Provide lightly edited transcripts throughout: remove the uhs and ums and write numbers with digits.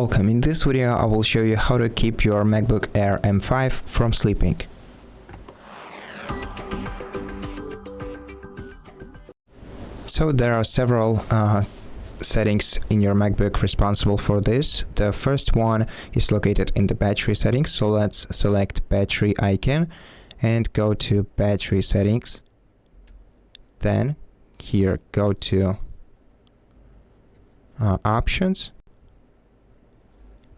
Welcome. In this video I will show you how to keep your MacBook Air M5 from sleeping. So there are several settings in your MacBook responsible for this. The first one is located in the battery settings, so let's select battery icon and go to battery settings. Then here go to options.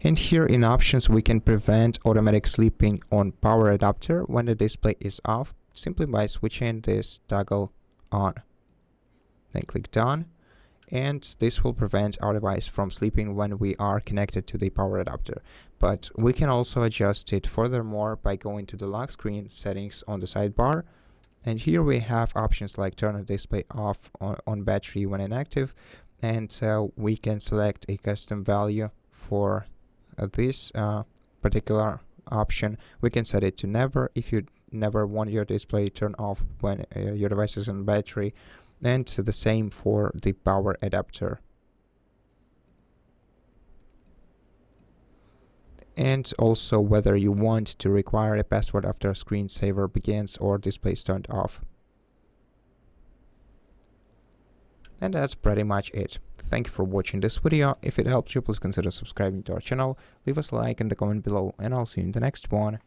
And here in options we can prevent automatic sleeping on power adapter when the display is off simply by switching this toggle on. Then click done, and this will prevent our device from sleeping when we are connected to the power adapter. But we can also adjust it furthermore by going to the lock screen settings on the sidebar, and here we have options like turn the display off on battery when inactive, and we can select a custom value for this particular option. We can set it to never if you never want your display turned off when your device is on battery, and the same for the power adapter. And also whether you want to require a password after screensaver begins or display is turned off. And that's pretty much it. Thank you for watching this video. If it helped you, please consider subscribing to our channel, leave us a like in the comment below, and I'll see you in the next one.